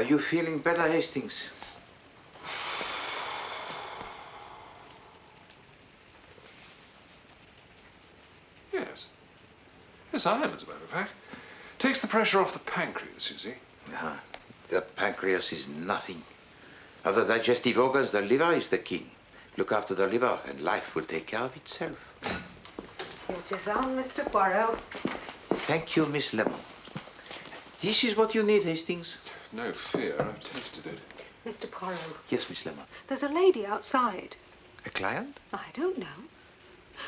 you feeling better, Hastings? Yes. Yes, I am, as a matter of fact. Takes the pressure off the pancreas, you see. The pancreas is nothing. Of the digestive organs, the liver is the king. Look after the liver, and life will take care of itself. Your tisane, Mr. Poirot. Thank you, Miss Lemon. This is what you need, Hastings. No fear, I've tasted it. Mr. Poirot. Yes, Miss Lemon. There's a lady outside. A client? I don't know.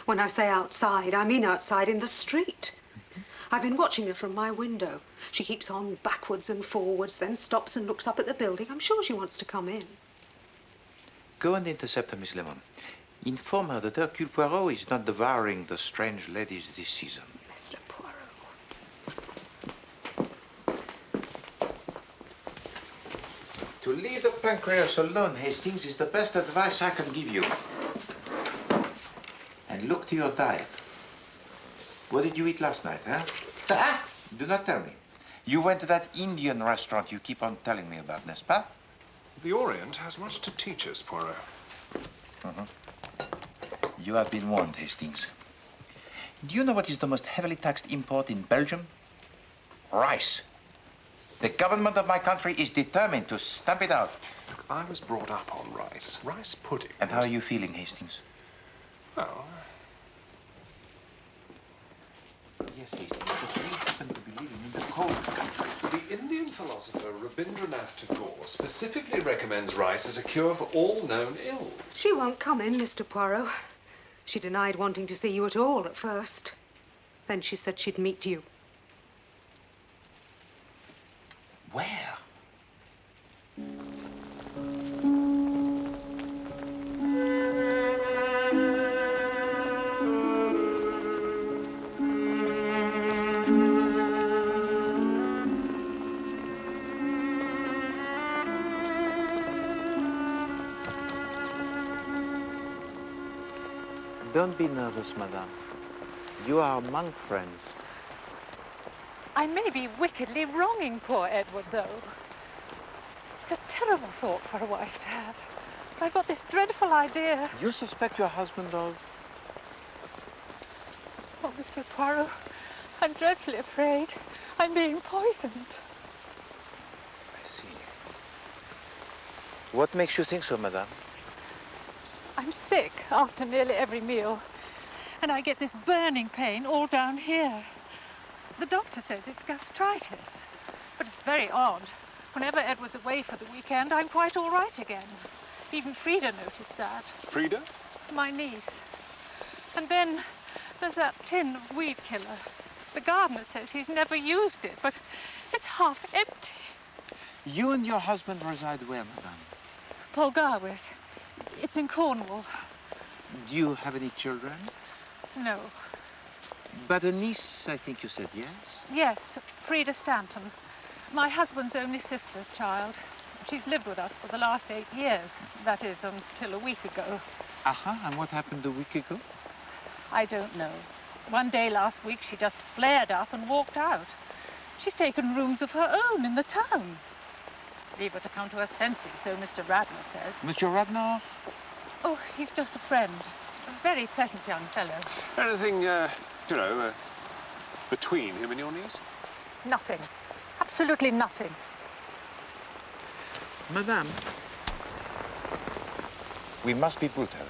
When I say outside, I mean outside in the street. I've been watching her from my window. She keeps on backwards and forwards, then stops and looks up at the building. I'm sure she wants to come in. Go and intercept her, Miss Lemon. Inform her that Hercule Poirot is not devouring the strange ladies this season. Mr. Poirot. To leave the pancreas alone, Hastings, is the best advice I can give you. And look to your diet. What did you eat last night, huh? Do not tell me. You went to that Indian restaurant you keep on telling me about, n'est-ce pas? The Orient has much to teach us, Poirot. You have been warned, Hastings. Do you know what is the most heavily taxed import in Belgium? Rice. The government of my country is determined to stamp it out. Look, I was brought up on rice. Rice pudding. And how are you feeling, Hastings? Well... Yes, Hastings, but we happen to be living in the cold country. The Indian philosopher Rabindranath Tagore specifically recommends rice as a cure for all known ills. She won't come in, Mr. Poirot. She denied wanting to see you at all at first. Then she said she'd meet you. Where? Don't be nervous, madame. You are among friends. I may be wickedly wronging poor Edward, though. It's a terrible thought for a wife to have. I've got this dreadful idea. You suspect your husband of... Oh, Monsieur Poirot, I'm dreadfully afraid I'm being poisoned. I see. What makes you think so, madame? I'm sick after nearly every meal, and I get this burning pain all down here. The doctor says it's gastritis, but it's very odd. Whenever Edward's away for the weekend, I'm quite all right again. Even Frida noticed that. Frida? My niece. And then there's that tin of weed killer. The gardener says he's never used it, but it's half empty. You and your husband reside where, madame? Polgarwith. It's in Cornwall. Do you have any children? No. But a niece, I think you said, yes? Yes, Frida Stanton. My husband's only sister's child. She's lived with us for the last 8 years. That is, until a week ago. And what happened a week ago? I don't know. One day last week, she just flared up and walked out. She's taken rooms of her own in the town. Leave her to come to her senses, so Mr. Radnor says. Mr. Radnor? Oh, he's just a friend. A very pleasant young fellow. Anything, between him and your niece? Nothing. Absolutely nothing. Madame, we must be brutal.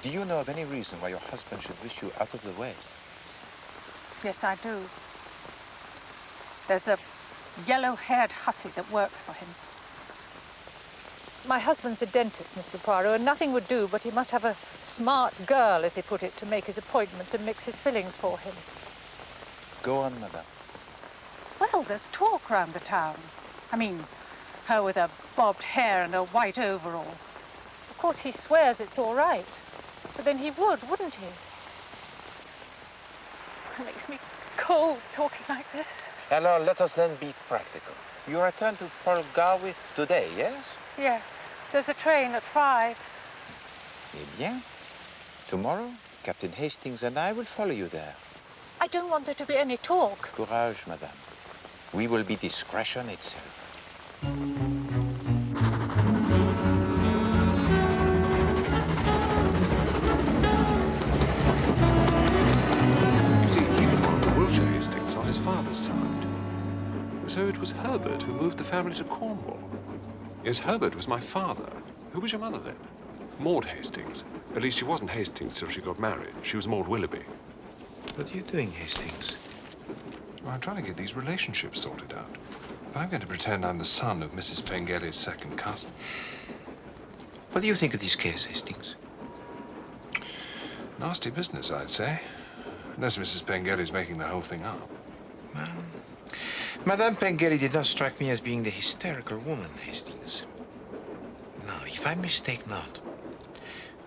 Do you know of any reason why your husband should wish you out of the way? Yes, I do. There's a yellow-haired hussy that works for him. My husband's a dentist, Monsieur Poirot, and nothing would do, but he must have a smart girl, as he put it, to make his appointments and mix his fillings for him. Go on, madame. Well, there's talk round the town. I mean, her with her bobbed hair and a white overall. Of course, he swears it's all right. But then he would, wouldn't he? It makes me cold talking like this. Alors, let us then be practical. You return to Polgarwith today, yes? Yes. There's a train at 5. Eh bien, tomorrow, Captain Hastings and I will follow you there. I don't want there to be any talk. Courage, madame. We will be discretion itself. family to Cornwall? Yes, Herbert was my father. Who was your mother then? Maud Hastings. At least she wasn't Hastings till she got married. She was Maud Willoughby. What are you doing, Hastings? Well, I'm trying to get these relationships sorted out. If I'm going to pretend I'm the son of Mrs. Pengelley's second cousin... What do you think of this case, Hastings? Nasty business, I'd say. Unless Mrs. Pengelley's making the whole thing up. Madame Pengelley did not strike me as being the hysterical woman, Hastings. No, if I mistake not,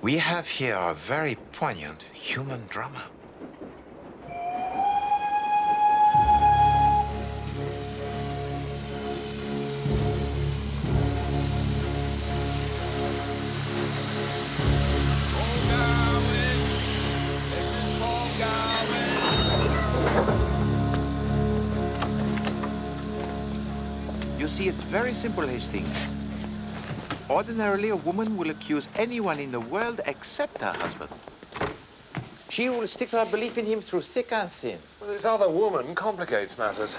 we have here a very poignant human drama. You see, it's very simple, Hastings. Ordinarily, a woman will accuse anyone in the world except her husband. She will stick to her belief in him through thick and thin. Well, this other woman complicates matters.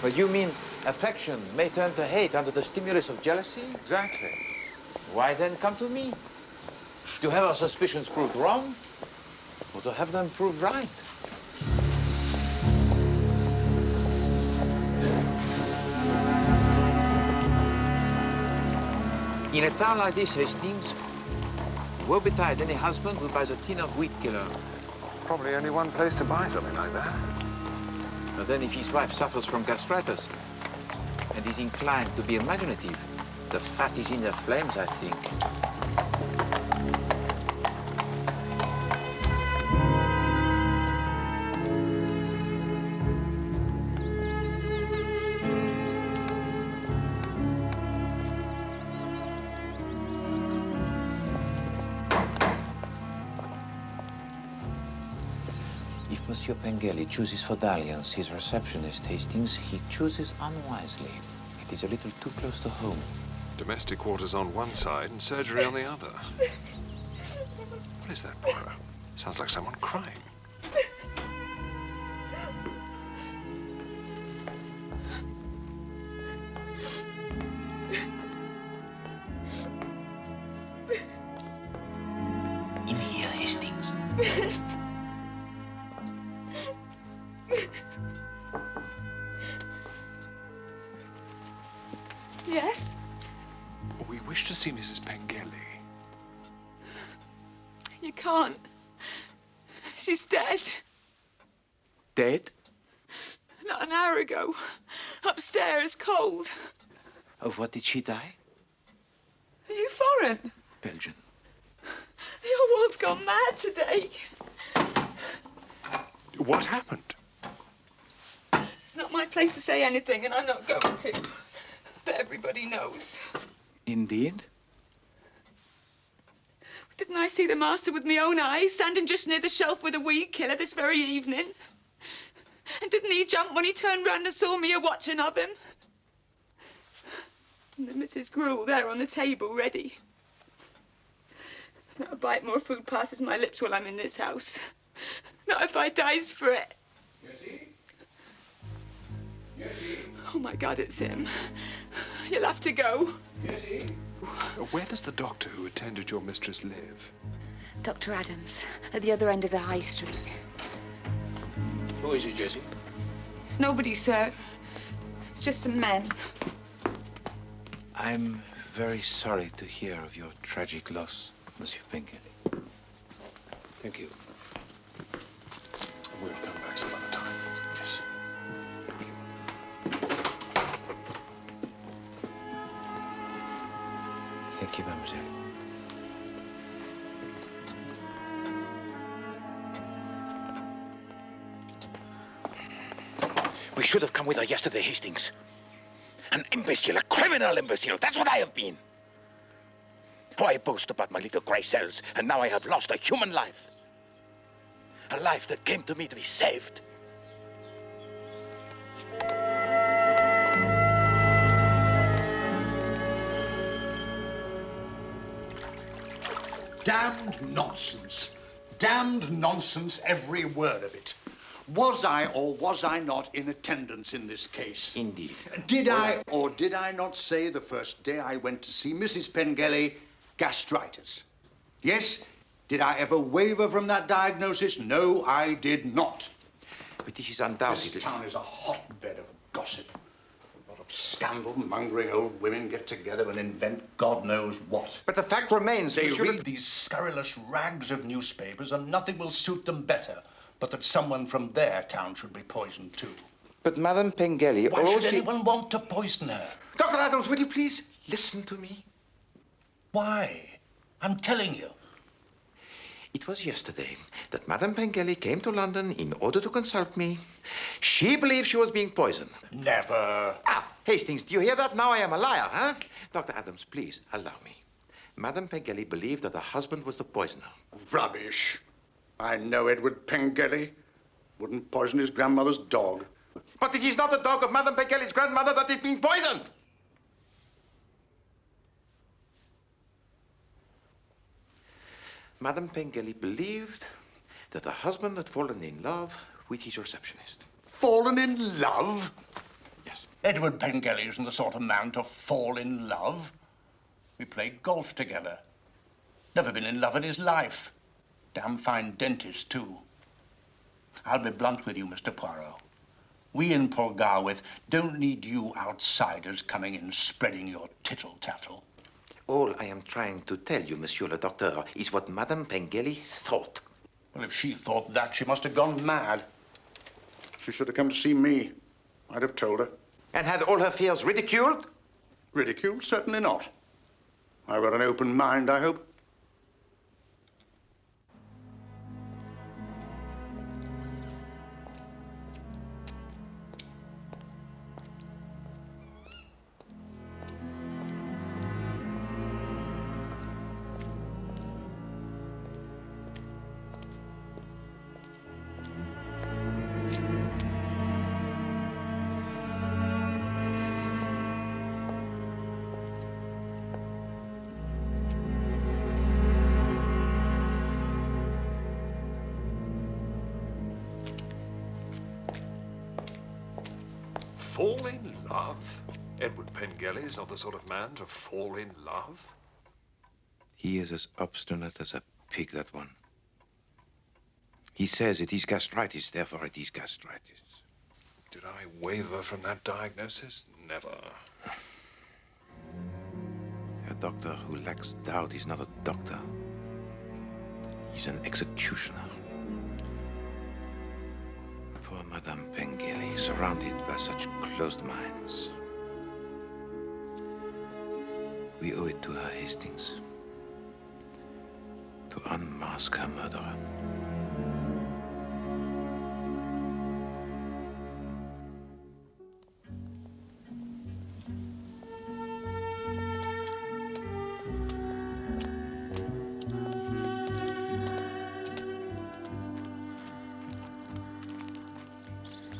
But you mean affection may turn to hate under the stimulus of jealousy? Exactly. Why then come to me? To have our suspicions proved wrong, or to have them proved right? In a town like this, Hastings, woe betide any husband who buys a tin of wheat killer. Probably only one place to buy something like that. But then if his wife suffers from gastritis and is inclined to be imaginative, the fat is in their flames, I think. If Monsieur Pengelley chooses for dalliance his receptionist, Hastings, he chooses unwisely. It is a little too close to home. Domestic quarters on one side and surgery on the other. What is that, Poirot? Sounds like someone crying. In here, Hastings. Yes? We wish to see Mrs. Pengelley. You can't. She's dead. Dead? Not an hour ago. Upstairs, cold. Of what did she die? Are you foreign? Belgian. Your world's gone mad today. What happened? It's not my place to say anything, and I'm not going to. But everybody knows. Indeed? Didn't I see the master with my own eyes, standing just near the shelf with a weed killer this very evening? And didn't he jump when he turned round and saw me a-watching of him? And the Mrs. Gruel there on the table, ready. Not a bite more food passes my lips while I'm in this house. Not if I dies for it. Jessie? Oh, my God, it's him. You'll have to go. Jessie? Where does the doctor who attended your mistress live? Dr. Adams, at the other end of the high street. Who is it, Jessie? It's nobody, sir. It's just some men. I'm very sorry to hear of your tragic loss, Monsieur Pengelley. Thank you. We'll come back some other time. Yes. Thank you. Thank you, mademoiselle. We should have come with her yesterday, Hastings. An imbecile, a criminal imbecile. That's what I have been. Oh, I boast about my little grey cells, and now I have lost a human life. A life that came to me to be saved. Damned nonsense. Damned nonsense, every word of it. Was I or was I not in attendance in this case? Indeed. Did I or did I not say the first day I went to see Mrs. Pengelley, gastritis? Yes? Did I ever waver from that diagnosis? No, I did not. But this is undoubtedly... This town is a hotbed of gossip. A lot of scandal-mongering old women get together and invent God knows what. But the fact remains, They Monsieur read these scurrilous rags of newspapers and nothing will suit them better but that someone from their town should be poisoned too. But Madame Pengelley... Why should anyone want to poison her? Dr. Adams, will you please listen to me? Why? I'm telling you. It was yesterday that Madame Pengelley came to London in order to consult me. She believed she was being poisoned. Never. Ah, Hastings, do you hear that? Now I am a liar, huh? Dr. Adams, please, allow me. Madame Pengelley believed that her husband was the poisoner. Rubbish. I know Edward Pengelley. Wouldn't poison his grandmother's dog. But it is not the dog of Madame Pengelley's grandmother that is being poisoned. Madame Pengelley believed that her husband had fallen in love with his receptionist. Fallen in love? Yes. Edward Pengelley isn't the sort of man to fall in love. We played golf together. Never been in love in his life. Damn fine dentist, too. I'll be blunt with you, Mr. Poirot. We in Polgarwith don't need you outsiders coming in spreading your tittle-tattle. All I am trying to tell you, Monsieur le Docteur, is what Madame Pengelley thought. Well, if she thought that, she must have gone mad. She should have come to see me. I'd have told her. And had all her fears ridiculed? Ridiculed? Certainly not. I've got an open mind, I hope. Fall in love? Edward Pengelley is not the sort of man to fall in love. He is as obstinate as a pig, that one. He says it is gastritis, therefore it is gastritis. Did I waver from that diagnosis? Never. A doctor who lacks doubt is not a doctor. He's an executioner. Poor Madame Pengelley, surrounded by such closed minds. We owe it to her, Hastings, to unmask her murderer.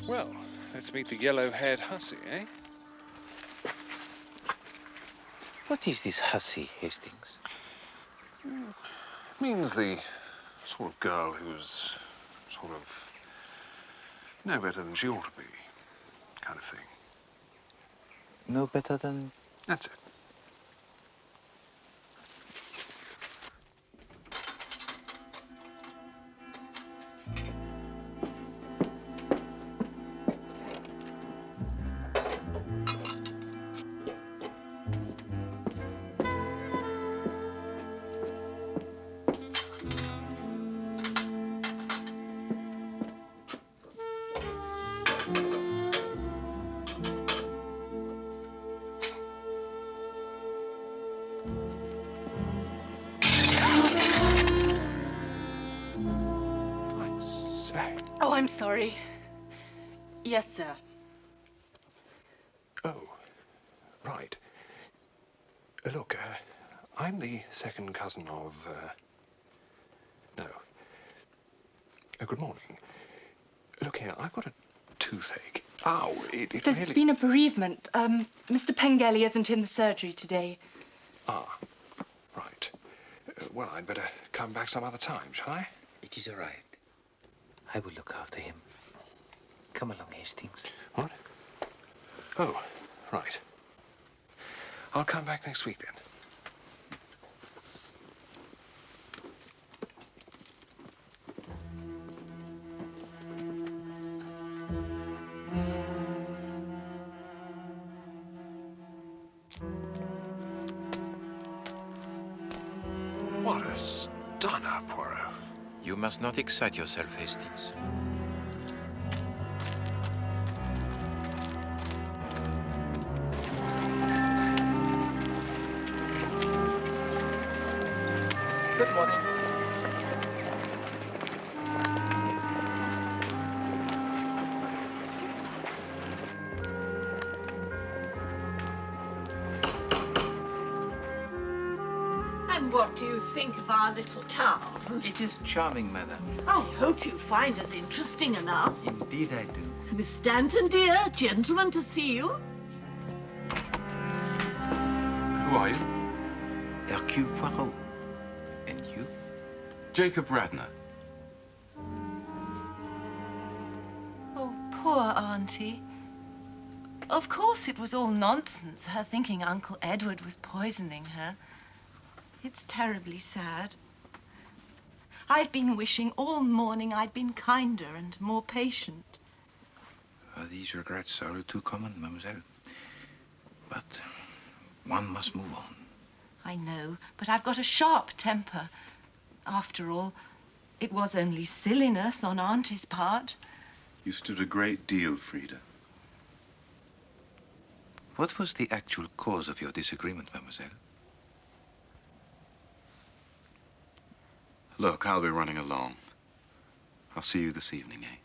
Well, let's meet the yellow-haired hussy, eh? What is this hussy, Hastings? Means the sort of girl who's sort of no better than she ought to be, kind of thing. No better than... That's it. Oh, I'm sorry. Yes, sir. Oh, right. Look, I'm the second cousin of, no. Good morning. Look here, I've got a toothache. Ow, it There's really... been a bereavement. Mr. Pengelley isn't in the surgery today. Ah, right. Well, I'd better come back some other time, shall I? It is all right. I will look after him. Come along, Hastings. What? Oh, right. I'll come back next week then. What a stunner, Poirot. You must not excite yourself, Hastings. Good morning. And what do you think of our little town? It is charming, madam. I hope you find us interesting enough. Indeed I do. Miss Stanton, dear, gentlemen to see you. Who are you? Hercule Poirot. And you? Jacob Radnor. Oh, poor Auntie. Of course it was all nonsense, her thinking Uncle Edward was poisoning her. It's terribly sad. I've been wishing all morning I'd been kinder and more patient. These regrets are all too common, mademoiselle. But one must move on. I know, but I've got a sharp temper. After all, it was only silliness on Auntie's part. You stood a great deal, Frida. What was the actual cause of your disagreement, mademoiselle? Look, I'll be running along. I'll see you this evening, eh?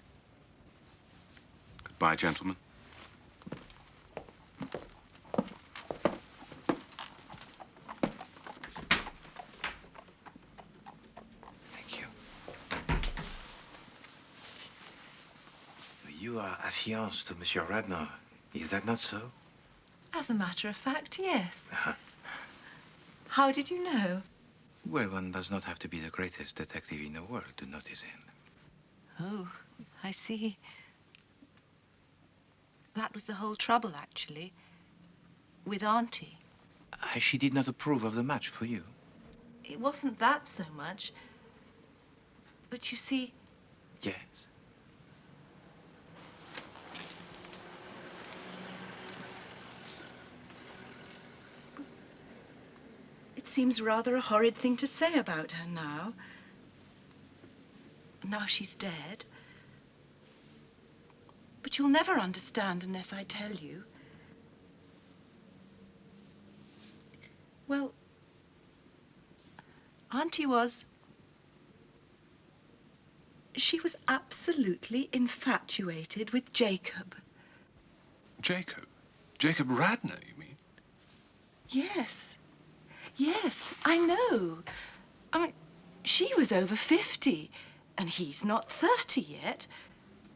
Goodbye, gentlemen. Thank you. You are affianced to Monsieur Radnor. Is that not so? As a matter of fact, yes. Uh-huh. How did you know? Well, one does not have to be the greatest detective in the world to notice him. Oh, I see. That was the whole trouble, actually, with Auntie. She did not approve of the match for you. It wasn't that so much. But you see, Yes. it seems rather a horrid thing to say about her now. Now she's dead. But you'll never understand unless I tell you. Well, Auntie was... She was absolutely infatuated with Jacob. Jacob? Jacob Radnor, you mean? Yes. Yes, I know. I mean, she was over 50, and he's not 30 yet.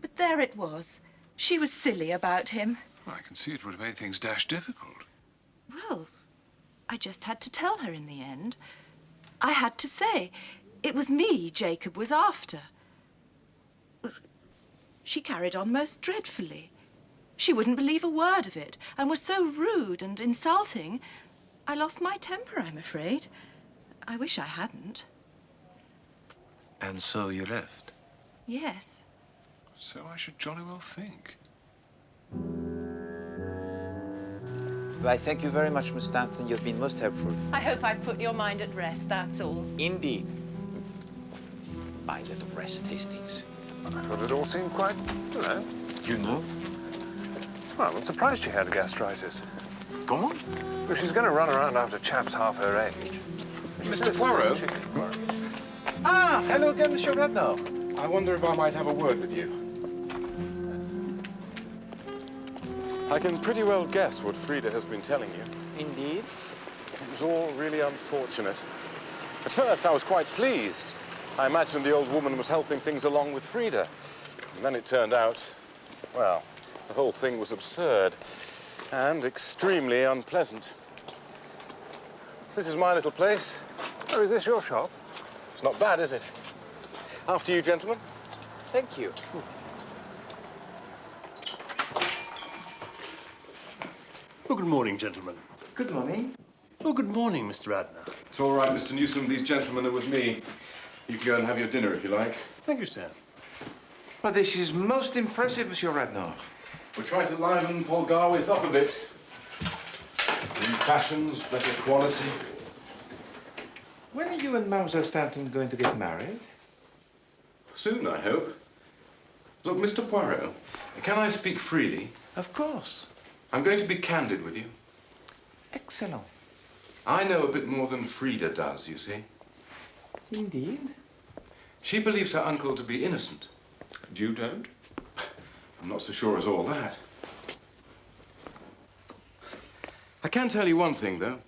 But there it was. She was silly about him. Well, I can see it would have made things dash difficult. Well, I just had to tell her in the end. I had to say it was me Jacob was after. She carried on most dreadfully. She wouldn't believe a word of it, and was so rude and insulting, I lost my temper, I'm afraid. I wish I hadn't. And so you left? Yes. So I should jolly well think. Why, thank you very much, Miss Stanton. You've been most helpful. I hope I've put your mind at rest, that's all. Indeed. Mind at rest, Hastings. I thought it all seemed quite, you know... You know? Well, I'm surprised she had gastritis. Come on. Well, she's going to run around after chaps half her age. Mr. Poirot? Ah, hello again, Monsieur Radnor. I wonder if I might have a word with you. I can pretty well guess what Frida has been telling you. Indeed. It was all really unfortunate. At first, I was quite pleased. I imagined the old woman was helping things along with Frida. And then it turned out, well, the whole thing was absurd and extremely unpleasant. This is my little place. Oh, is this your shop? It's not bad, is it? After you, gentlemen. Thank you. Oh, good morning, gentlemen. Good morning. Oh, good morning, Mr. Radnor. It's all right, Mr. Newsom. These gentlemen are with me. You can go and have your dinner if you like. Thank you, sir. Well, this is most impressive, Monsieur Radnor. We're trying to liven Paul Garwith up a bit. New fashions, better quality. When are you and Mademoiselle Stanton going to get married? Soon, I hope. Look, Mr. Poirot, can I speak freely? Of course. I'm going to be candid with you. Excellent. I know a bit more than Frida does, you see. Indeed. She believes her uncle to be innocent. And you don't? I'm not so sure as all that. I can tell you one thing, though.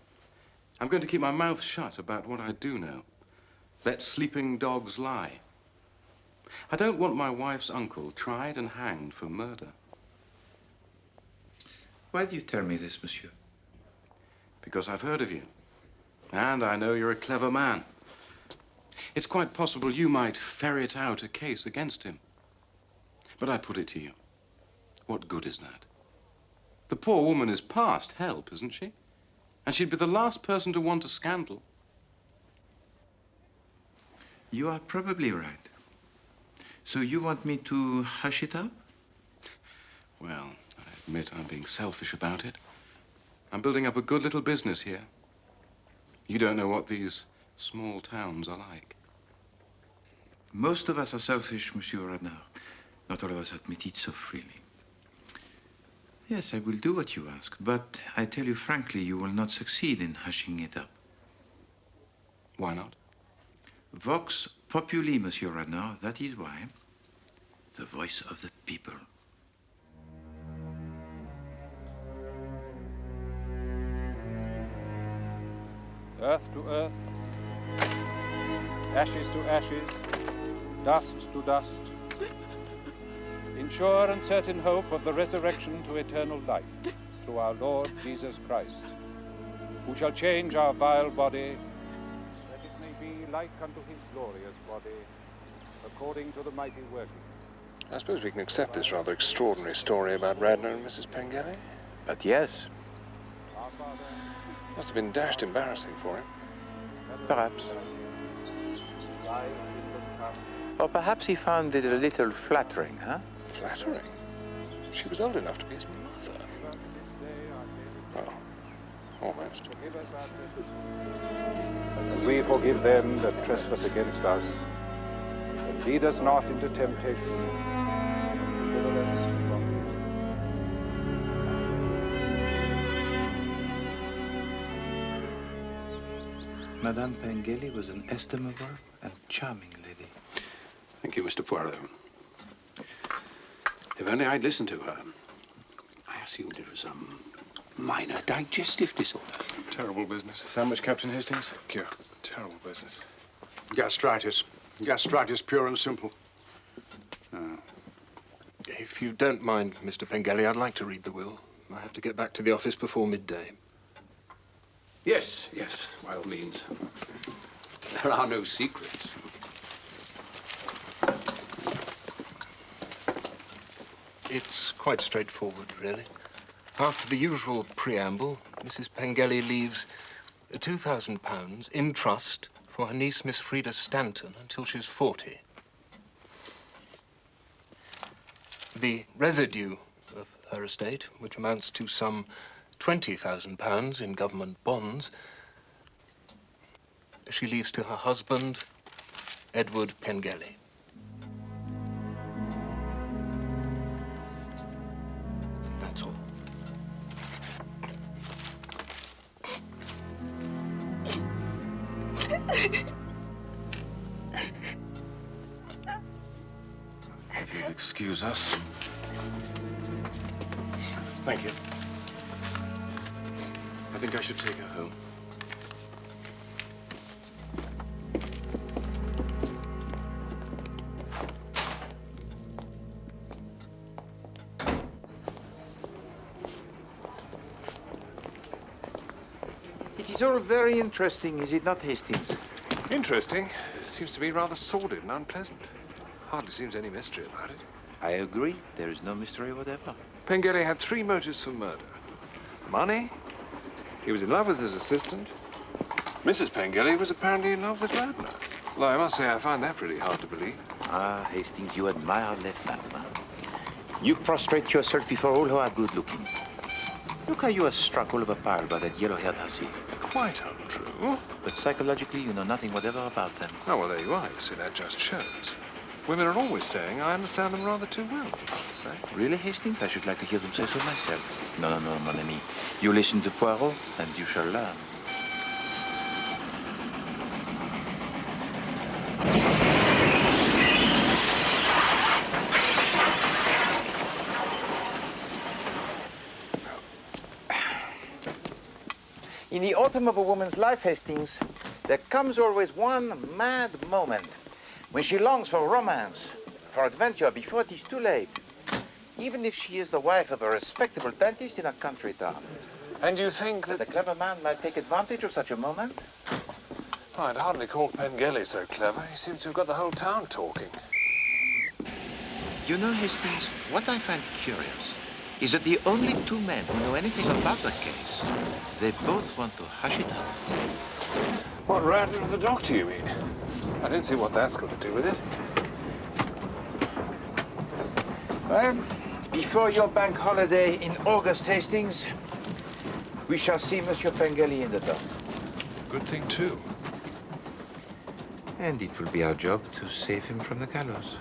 I'm going to keep my mouth shut about what I do know. Let sleeping dogs lie. I don't want my wife's uncle tried and hanged for murder. Why do you tell me this, monsieur? Because I've heard of you. And I know you're a clever man. It's quite possible you might ferret out a case against him. But I put it to you. What good is that? The poor woman is past help, isn't she? And she'd be the last person to want a scandal. You are probably right. So you want me to hush it up? Well, I admit I'm being selfish about it. I'm building up a good little business here. You don't know what these small towns are like. Most of us are selfish, Monsieur Radnor. Not all of us admit it so freely. Yes, I will do what you ask, but I tell you frankly, you will not succeed in hushing it up. Why not? Vox populi, Monsieur Radnor, that is why. The voice of the people. Earth to earth, ashes to ashes, dust to dust, in sure and certain hope of the resurrection to eternal life through our Lord Jesus Christ, who shall change our vile body, that it may be like unto his glorious body, according to the mighty working. I suppose we can accept this rather extraordinary story about Radnor and Mrs. Pengelley. But yes. Must have been dashed embarrassing for him. Perhaps. Or perhaps he found it a little flattering, huh? Flattering? She was old enough to be his mother. Well, almost. And we forgive them that trespass against us. And lead us not into temptation. Deliver us from Madame Pengelley was an estimable and charming lady. Thank you, Mr. Poirot. If only I'd listened to her. I assumed it was some minor digestive disorder. Terrible business. Sandwich, Captain Hastings? Cure. Terrible business. Gastritis. Gastritis, pure and simple. If you don't mind, Mr. Pengelley, I'd like to read the will. I have to get back to the office before midday. Yes, yes, by all means. There are no secrets. It's quite straightforward, really. After the usual preamble, Mrs. Pengelley leaves £2,000 in trust for her niece, Miss Frida Stanton, until she's 40. The residue of her estate, which amounts to some £20,000 in government bonds, she leaves to her husband, Edward Pengelley. That's all. If you'll excuse us. Thank you. I think I should take her home. It is all very interesting, is it not, Hastings? Interesting. Seems to be rather sordid and unpleasant. Hardly seems any mystery about it. I agree. There is no mystery whatever. Pengelley had 3 motives for murder. money. He was in love with his assistant. Mrs. Pengelley was apparently in love with Radner. Although I must say I find that pretty hard to believe. Ah, Hastings, you admire les femmes. You prostrate yourself before all who are good-looking. Look how you are struck all of a pile by that yellow-haired hussy. Quite untrue. But psychologically, you know nothing whatever about them. Oh, well, there you are. You see, that just shows. Women are always saying I understand them rather too well. Really, Hastings? I should like to hear them say so myself. No, mon ami. You listen to Poirot, and you shall learn. In the autumn of a woman's life, Hastings, there comes always one mad moment when she longs for romance, for adventure before it is too late, even if she is the wife of a respectable dentist in a country town. And you think that... a clever man might take advantage of such a moment? Oh, I'd hardly call Pengelley so clever. He seems to have got the whole town talking. You know, Hastings, what I find curious is that the only two men who know anything about the case, they both want to hush it up. What, Radner and the doctor, you mean? I don't see what that's got to do with it. Well, before your bank holiday in August, Hastings, we shall see Monsieur Pengelley in the dock. Good thing, too. And it will be our job to save him from the gallows.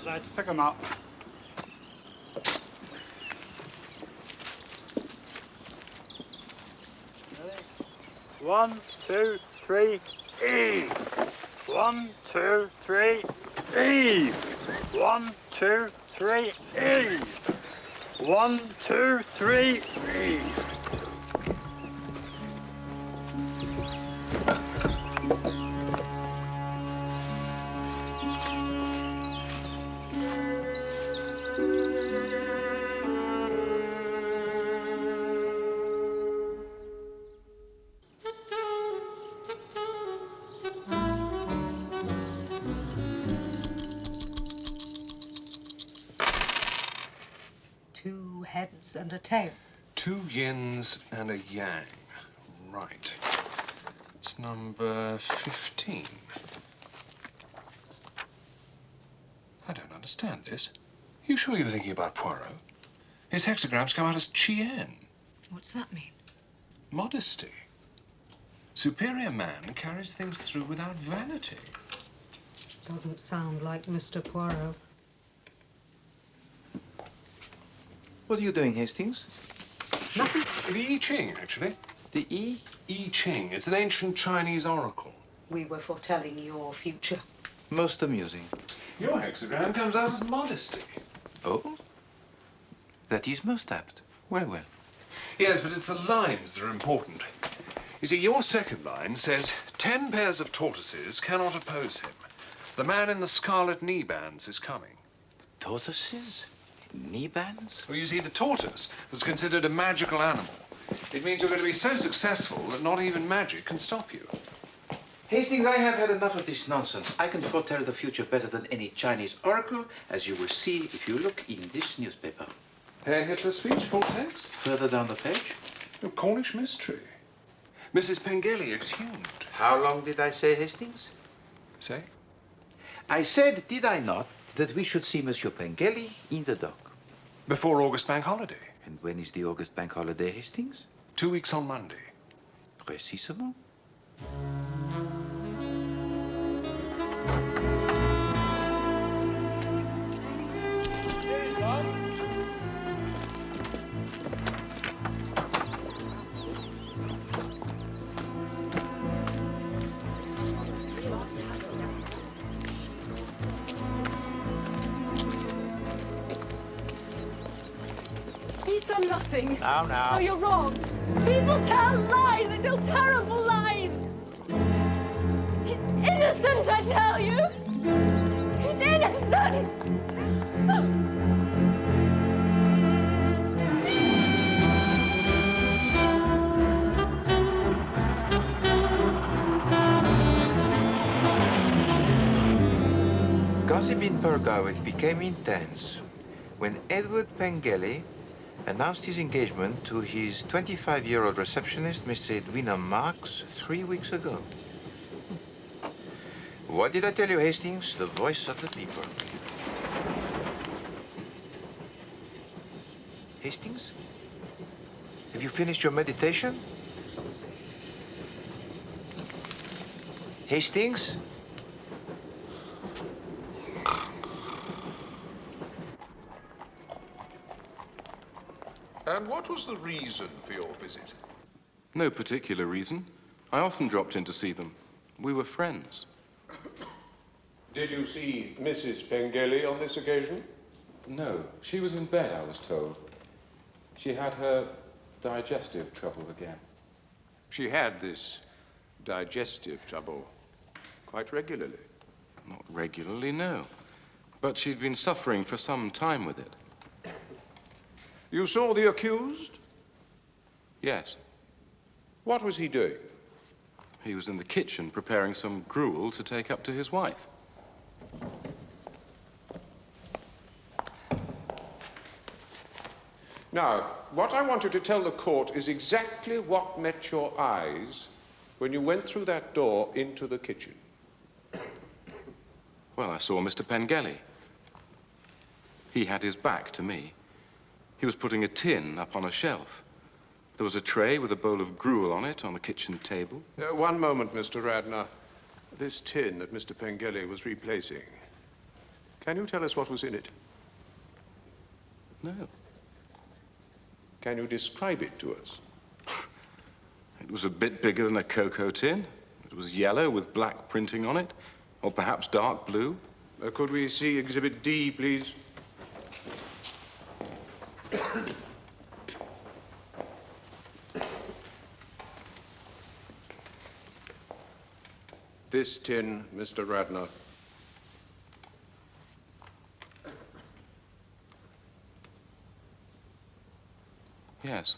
Let's pick them up. One, two, three, E. 1, 2, 3, E. 1, 2, 3, E. 1, 2, 3, E. Heads and a tail. 2 yins and a yang. Right. It's number 15. I don't understand this. You sure you were thinking about Poirot? His hexagrams come out as chien. What's that mean? Modesty. Superior man carries things through without vanity. Doesn't sound like Mr. Poirot. What are you doing, Hastings? Nothing. The I Ching, actually. The I? I Ching. It's an ancient Chinese oracle. We were foretelling your future. Most amusing. Your hexagram comes out as modesty. Oh? That is most apt. Well, well. Yes, but it's the lines that are important. You see, your second line says, 10 pairs of tortoises cannot oppose him. The man in the scarlet knee bands is coming. Tortoises? Knee bands? Well, you see, the tortoise was considered a magical animal. It means you're going to be so successful that not even magic can stop you. Hastings, I have had enough of this nonsense. I can foretell the future better than any Chinese oracle, as you will see if you look in this newspaper. Herr Hitler's speech, full text? Further down the page. A Cornish mystery. Mrs. Pengelley exhumed. How long did I say, Hastings? Say? I said, did I not, that we should see Monsieur Pengelley in the dock. Before August Bank Holiday. And when is the August Bank Holiday, Hastings? 2 weeks on Monday. Précisément. He's done nothing. Now. Oh, you're wrong. People tell lies. They tell terrible lies. He's innocent, I tell you. He's innocent. gossip in Pergarwith became intense when Edward Pengelley announced his engagement to his 25-year-old receptionist, Miss Edwina Marks, 3 weeks ago. What did I tell you, Hastings? The voice of the people. Hastings? Have you finished your meditation? Hastings? And what was the reason for your visit? No particular reason. I often dropped in to see them. We were friends. Did you see Mrs. Pengelley on this occasion? No, she was in bed, I was told. She had her digestive trouble again. She had this digestive trouble quite regularly. Not regularly, no. But she'd been suffering for some time with it. You saw the accused? Yes. What was he doing? He was in the kitchen preparing some gruel to take up to his wife. Now, what I want you to tell the court is exactly what met your eyes when you went through that door into the kitchen. Well, I saw Mr. Pengelley. He had his back to me. He was putting a tin up on a shelf. There was a tray with a bowl of gruel on it on the kitchen table. One moment, Mr. Radnor. This tin that Mr. Pengelley was replacing, can you tell us what was in it? No. Can you describe it to us? It was a bit bigger than a cocoa tin. It was yellow with black printing on it, or perhaps dark blue. Could we see Exhibit D, please? This tin, Mr. Radnor. Yes.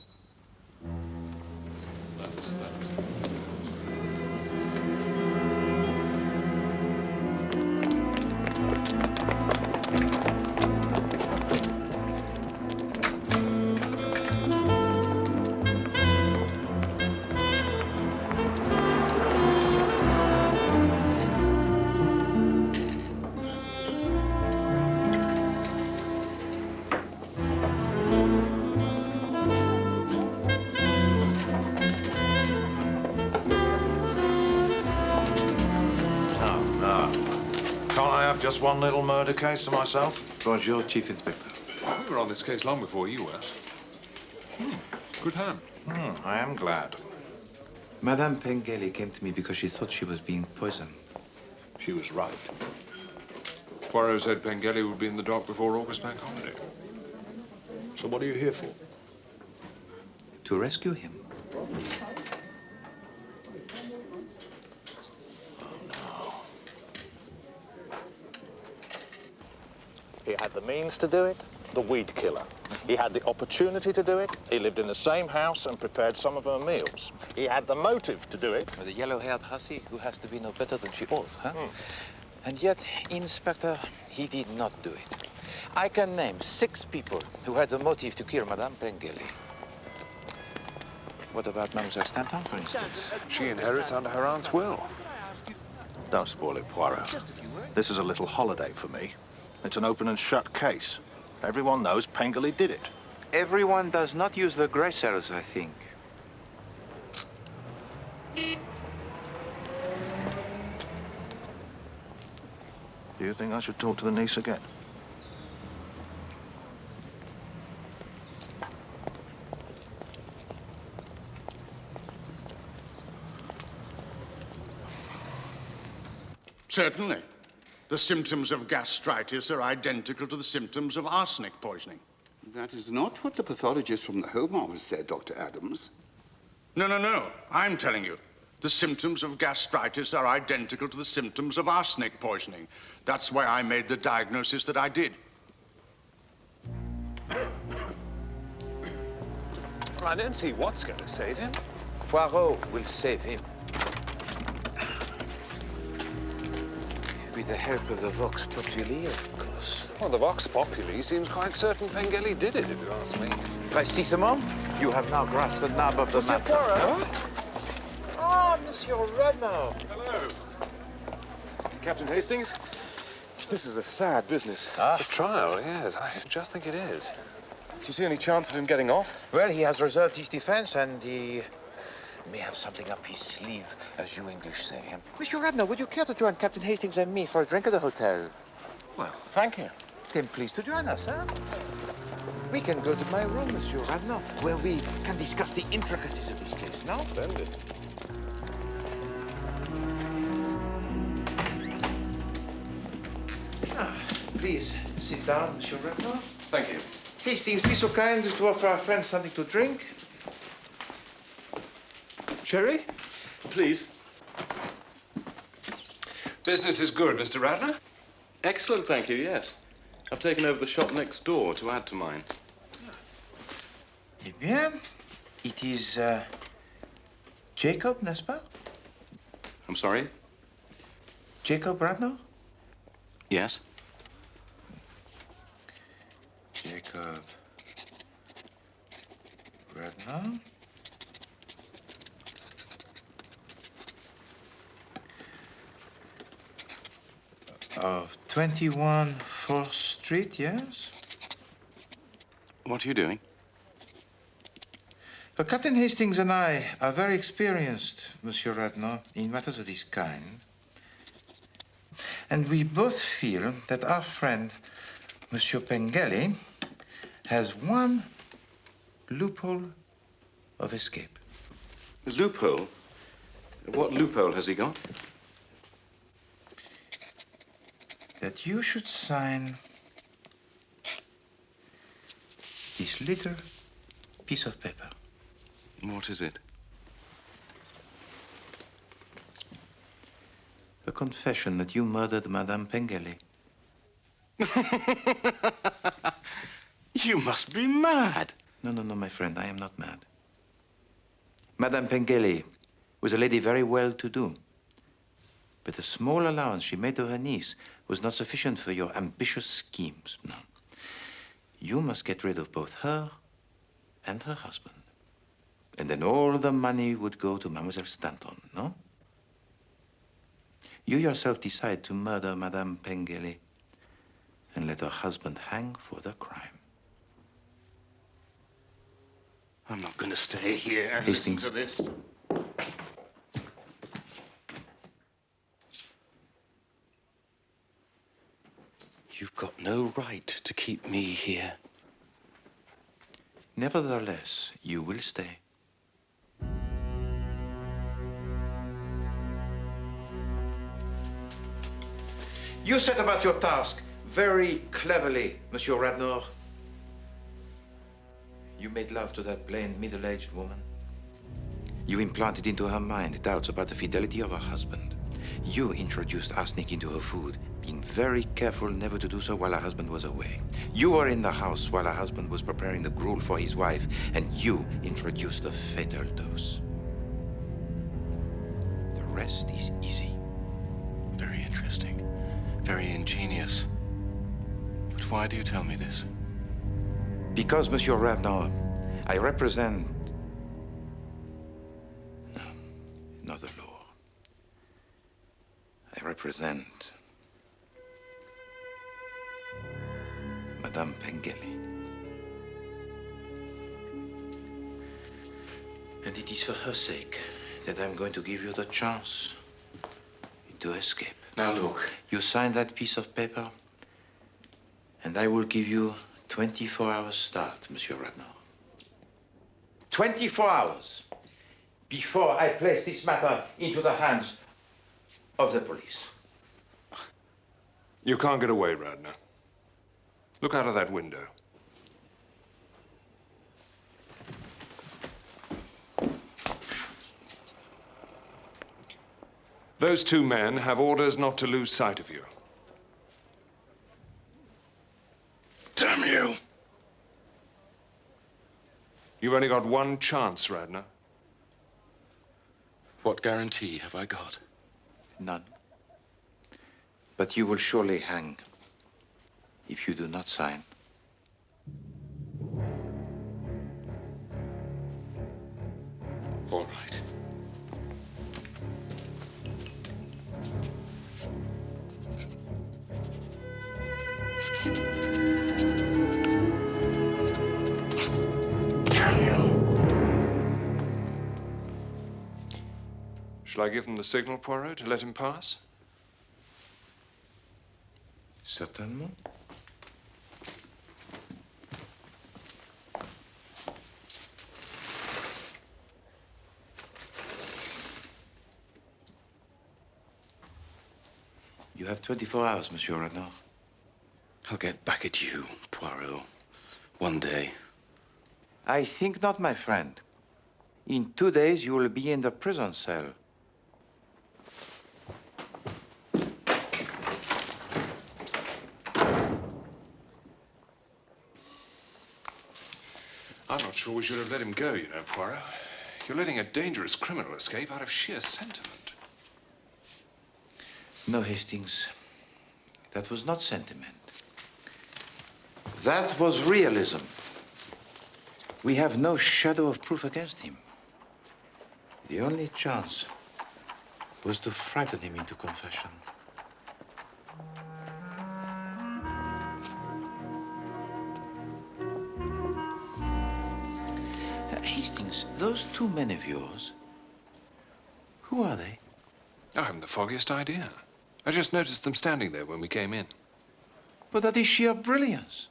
Just one little murder case to myself? Bonjour, Chief Inspector. We were on this case long before you were. Good hand. I am glad. Madame Pengelley came to me because she thought she was being poisoned. She was right. Poirot said Pengelley would be in the dock before August Bank holiday. So what are you here for? To rescue him. He had the means to do it, the weed killer. He had the opportunity to do it. He lived in the same house and prepared some of her meals. He had the motive to do it. The yellow-haired hussy who has to be no better than she ought, huh? And yet, Inspector, he did not do it. I can name 6 people who had the motive to kill Madame Pengelley. What about Mademoiselle Stanton, for instance? She inherits under her aunt's will. Don't spoil it, Poirot. This is a little holiday for me. It's an open and shut case. Everyone knows Pengelley did it. Everyone does not use the grey cells, I think. Do you think I should talk to the niece again? Certainly. The symptoms of gastritis are identical to the symptoms of arsenic poisoning. That is not what the pathologist from the Home Office said, Dr. Adams. No. I'm telling you. The symptoms of gastritis are identical to the symptoms of arsenic poisoning. That's why I made the diagnosis that I did. I don't see what's going to save him. Poirot will save him. With the help of the Vox Populi, of course. Well, the Vox Populi seems quite certain Pengelley did it, if you ask me. Précisément. You have now grasped the nub of the matter. Poirot? Ah, Monsieur Renaud. Hello. Captain Hastings? This is a sad business. Ah? The trial, yes. I just think it is. Do you see any chance of him getting off? Well, he has reserved his defense, and he may have something up his sleeve, as you English say. Monsieur Radnor, would you care to join Captain Hastings and me for a drink at the hotel? Well, thank you. Then please to join us, huh? We can go to my room, Monsieur Radnor, where we can discuss the intricacies of this case, no? Splendid. Please, sit down, Monsieur Radnor. Thank you. Hastings, be so kind as to offer our friends something to drink. Sherry? Please. Business is good, Mr. Radnor. Excellent, thank you, yes. I've taken over the shop next door to add to mine. Eh bien, it is Jacob, n'est-ce pas? I'm sorry? Jacob Radnor? Yes. Jacob Radnor. Of 21 4th Street, yes? What are you doing? Well, Captain Hastings and I are very experienced, Monsieur Radnor, in matters of this kind. And we both feel that our friend, Monsieur Pengelley, has one loophole of escape. A loophole? What loophole has he got? That you should sign this little piece of paper. What is it? A confession that you murdered Madame Pengelley. You must be mad. No, my friend, I am not mad. Madame Pengelley was a lady very well-to-do. But the small allowance she made to her niece was not sufficient for your ambitious schemes. No. You must get rid of both her and her husband. And then all the money would go to Mademoiselle Stanton, no? You yourself decide to murder Madame Pengelley and let her husband hang for the crime. I'm not going to stay here and Hastings. listen to this. You've got no right to keep me here. Nevertheless, you will stay. You set about your task very cleverly, Monsieur Radnor. You made love to that plain, middle-aged woman. You implanted into her mind doubts about the fidelity of her husband. You introduced arsenic into her food, being very careful never to do so while her husband was away. You were in the house while her husband was preparing the gruel for his wife, and you introduced the fatal dose. The rest is easy. Very interesting. Very ingenious. But why do you tell me this? Because, Monsieur Radnor, I represent... No, not the law. I represent... Madame Pengelley. And it is for her sake that I'm going to give you the chance to escape. Now, look. You sign that piece of paper, and I will give you 24 hours start, Monsieur Radnor. 24 hours before I place this matter into the hands of the police. You can't get away, Radnor. Look out of that window. Those two men have orders not to lose sight of you. Damn you! You've only got one chance, Radnor. What guarantee have I got? None. But you will surely hang if you do not sign. All right. Shall I give them the signal, Poirot, to let him pass? Certainement. You have 24 hours, Monsieur Renard. I'll get back at you, Poirot. One day. I think not, my friend. In 2 days, you will be in the prison cell. I'm not sure we should have let him go, you know, Poirot. You're letting a dangerous criminal escape out of sheer sentiment. No, Hastings. That was not sentiment. That was realism. We have no shadow of proof against him. The only chance was to frighten him into confession. Hastings, those 2 men of yours, who are they? I haven't the foggiest idea. I just noticed them standing there when we came in. But that is sheer brilliance.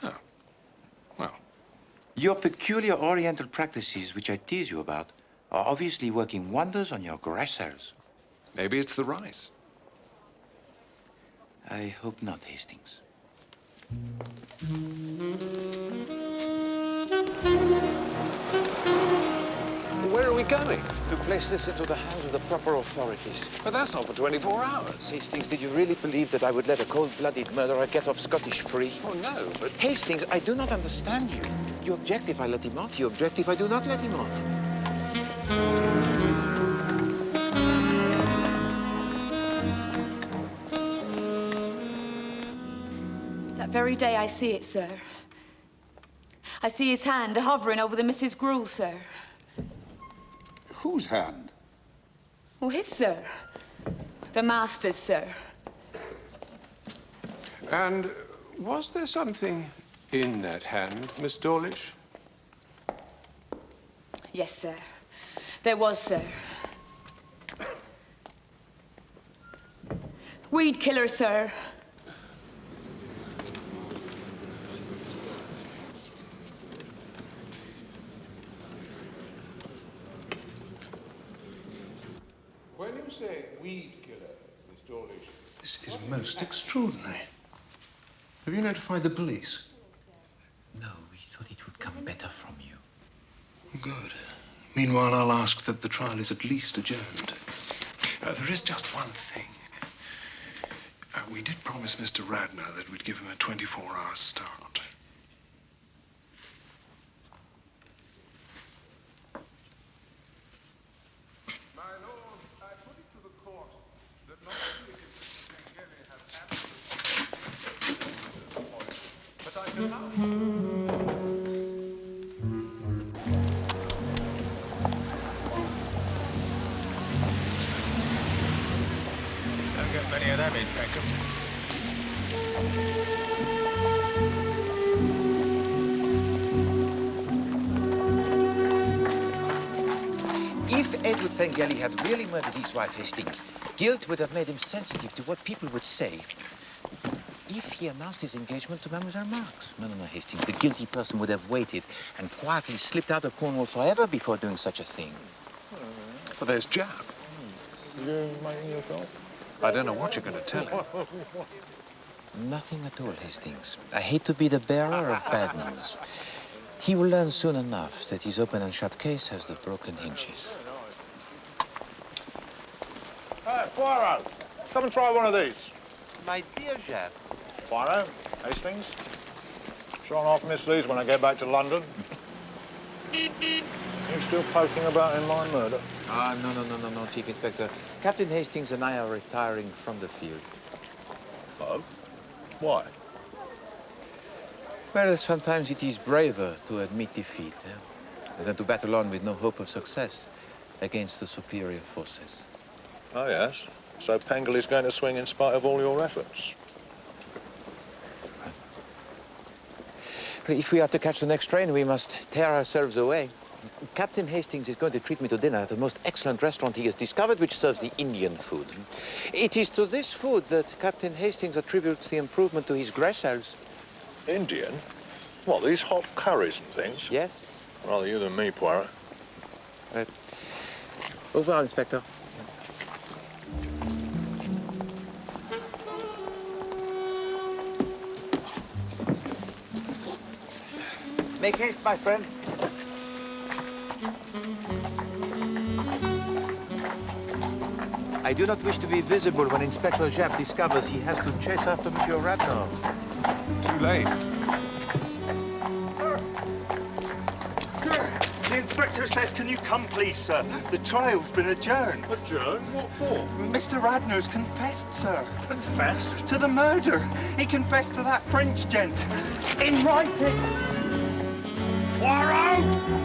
Oh. Well. Your peculiar Oriental practices, which I tease you about, are obviously working wonders on your grass cells. Maybe it's the rice. I hope not, Hastings. Where are we going? To place this into the hands of the proper authorities. But that's not for 24 hours. Hastings, did you really believe that I would let a cold-blooded murderer get off Scottish free? Oh, no, but... Hastings, I do not understand you. You object if I let him off. You object if I do not let him off. That very day I see it, sir. I see his hand hovering over the Mrs. Gruel, sir. Whose hand? Well, his, sir. The master's, sir. And was there something in that hand, Miss Dawlish? Yes, sir. There was, sir. Weed killer, sir. When you say weed killer, Miss Dawlish... This is most extraordinary. Have you notified the police? No, we thought it would come better from you. Good. Meanwhile, I'll ask that the trial is at least adjourned. There is just one thing. We did promise Mr. Radnor that we'd give him a 24-hour start. My lord, I put it to the court that not only can Mrs. Pengelley have absolute but I can Don't get many of them in, Peckham. If Edward Pengelley had really murdered his wife, Hastings, guilt would have made him sensitive to what people would say if he announced his engagement to Mademoiselle Marx. No, Hastings. The guilty person would have waited and quietly slipped out of Cornwall forever before doing such a thing. Well, there's Jab. You making yourself? I don't know what you're going to tell him. Nothing at all, Hastings. I hate to be the bearer of bad news. He will learn soon enough that his open and shut case has the broken hinges. Poirot, come and try one of these. My dear Jab. Poirot, Hastings. Showing off Miss Lee's when I get back to London. You still poking about in my murder? Ah, no, Chief Inspector. Captain Hastings and I are retiring from the field. Oh? Why? Well, sometimes it is braver to admit defeat than to battle on with no hope of success against the superior forces. Oh, yes. So Pengelley's going to swing in spite of all your efforts. If we are to catch the next train, we must tear ourselves away. Captain Hastings is going to treat me to dinner at the most excellent restaurant he has discovered, which serves the Indian food. It is to this food that Captain Hastings attributes the improvement to his Gressels. Indian? What, these hot curries and things? Yes. Rather you than me, Poirot. Right. Au revoir, Inspector. Make haste, my friend. I do not wish to be visible when Inspector Japp discovers he has to chase after Monsieur Radnor. Too late. Sir, the inspector says, can you come, please, sir? The trial's been adjourned. Adjourned? What for? Mr. Radnor's confessed, sir. Confessed? To the murder. He confessed to that French gent. In writing. Poirot!